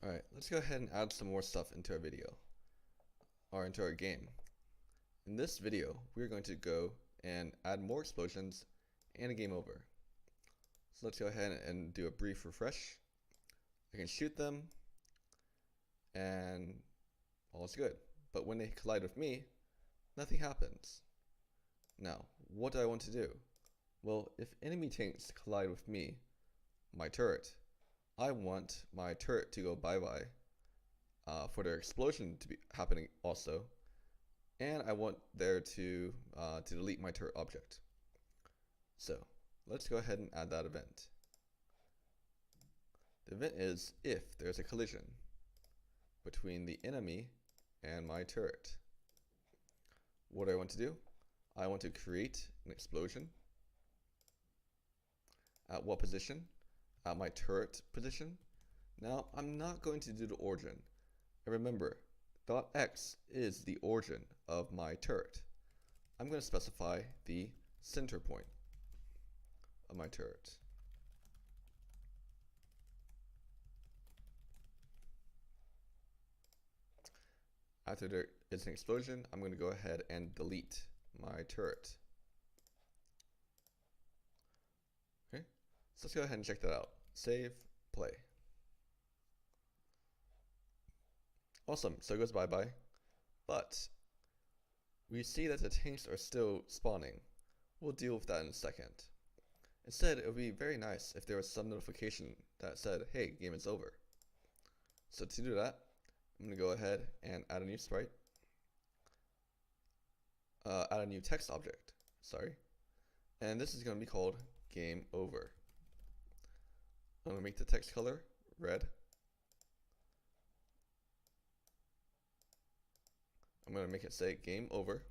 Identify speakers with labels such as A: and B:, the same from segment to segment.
A: Alright, let's go ahead and add some more stuff into our video, or into our game. In this video, we're going to go and add more explosions and a game over. So let's go ahead and do a brief refresh. I can shoot them, and all is good. But when they collide with me, nothing happens. Now, what do I want to do? Well, if enemy tanks collide with me, my turret, I want my turret to go bye-bye, for their explosion to be happening also, and I want there to delete my turret object. So let's go ahead and add that event. The event is if there's a collision between the enemy and my turret. What do I want to do? I want to create an explosion. At what position? At my turret position. Now I'm not going to do the origin. And remember, .x is the origin of my turret. I'm going to specify the center point of my turret. After there is an explosion, I'm going to go ahead and delete my turret. Okay, so let's go ahead and check that out. Save, play. Awesome, so it goes bye-bye. But we see that the tanks are still spawning. We'll deal with that in a second. Instead, it would be very nice if there was some notification that said, hey, game is over. So to do that, I'm going to go ahead and add a new sprite. Add a new text object, sorry. And this is going to be called game over. I'm going to make the text color red. I'm going to make it say game over.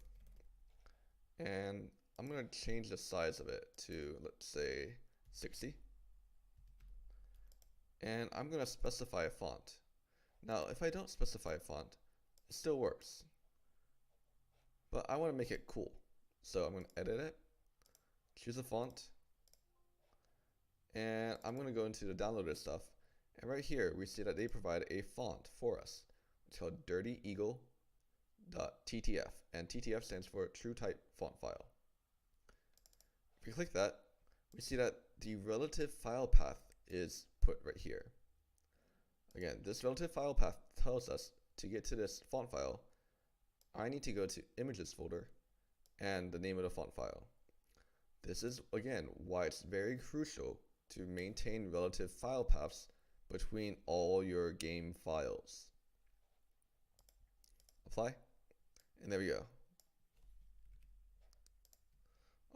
A: And I'm going to change the size of it to, let's say, 60. And I'm going to specify a font. Now, if I don't specify a font, it still works. But I want to make it cool. So I'm going to edit it, choose a font, and I'm going to go into the downloaded stuff. And right here, we see that they provide a font for us. It's called dirtyeagle.ttf, and TTF stands for True Type Font File. If we click that, we see that the relative file path is put right here. Again, this relative file path tells us to get to this font file, I need to go to images folder and the name of the font file. This is, again, why it's very crucial to maintain relative file paths between all your game files. Apply, and there we go.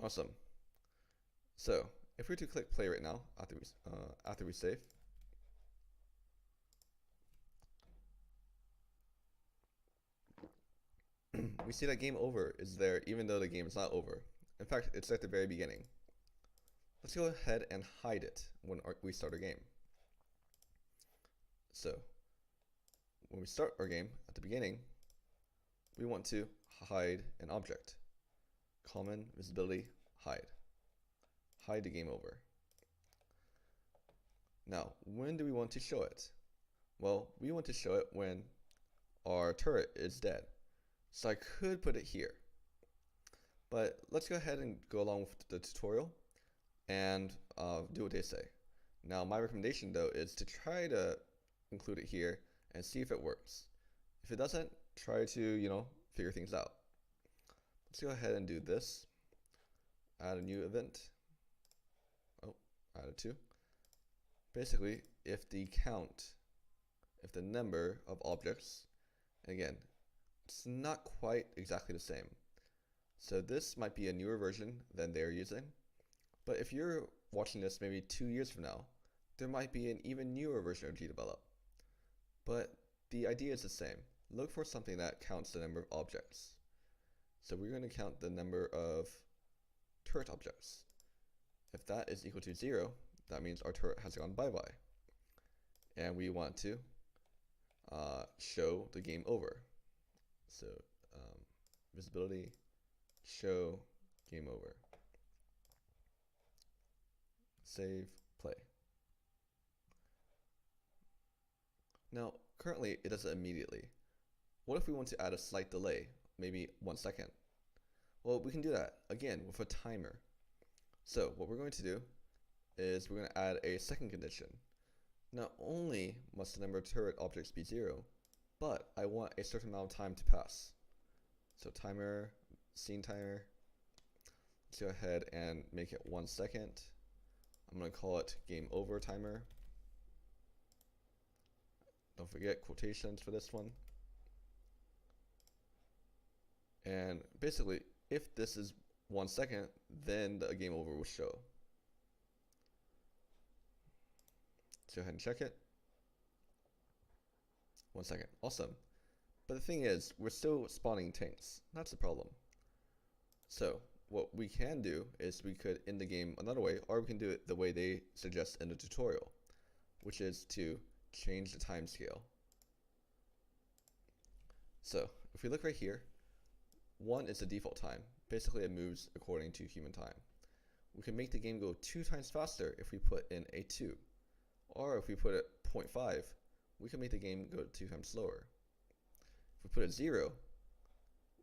A: Awesome. So if we were to click play right now after we save, we see that game over is there even though the game is not over. In fact, it's at the very beginning. Let's go ahead and hide it when we start our game. So when we start our game at the beginning, we want to hide an object. Common visibility hide. Hide the game over. Now, when do we want to show it? Well, we want to show it when our turret is dead. So I could put it here. But let's go ahead and go along with the tutorial and do what they say. Now, my recommendation though is to try to include it here and see if it works. If it doesn't, try to, figure things out. Let's go ahead and do this. Add a new event. Oh, added two. Basically, if the number of objects, and again, it's not quite exactly the same. So this might be a newer version than they're using. But if you're watching this maybe 2 years from now, there might be an even newer version of GDevelop. But the idea is the same. Look for something that counts the number of objects. So we're going to count the number of turret objects. If that is equal to 0, that means our turret has gone bye-bye. And we want to show the game over. So visibility, show game over. Save, play. Now, currently it does it immediately. What if we want to add a slight delay, maybe 1 second? Well, we can do that, again, with a timer. So what we're going to do is we're going to add a second condition. Not only must the number of turret objects be 0, but I want a certain amount of time to pass. So timer, scene timer, let's go ahead and make it 1 second. I'm going to call it game over timer. Don't forget quotations for this one. And basically, if this is 1 second, then the game over will show. Let's go ahead and check it. 1 second, awesome. But the thing is, we're still spawning tanks. That's the problem. So what we can do is we could end the game another way, or we can do it the way they suggest in the tutorial, which is to change the time scale. So if we look right here, 1 is the default time. Basically it moves according to human time. We can make the game go 2 times faster if we put in a 2. Or if we put it 0.5, we can make the game go 2 times slower. If we put it 0,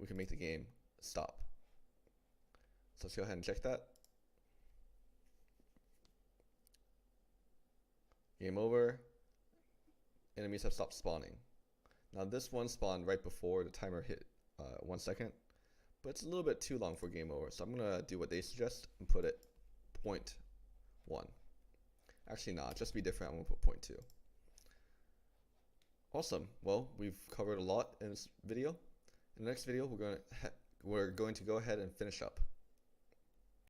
A: we can make the game stop. So let's go ahead and check that. Game over. Enemies have stopped spawning. Now this one spawned right before the timer hit 1 second, but it's a little bit too long for game over, so I'm going to do what they suggest and put it 0.1. Actually, nah, just to be different, I'm going to put 0.2. Awesome. Well, we've covered a lot in this video. In the next video, we're going to go ahead and finish up.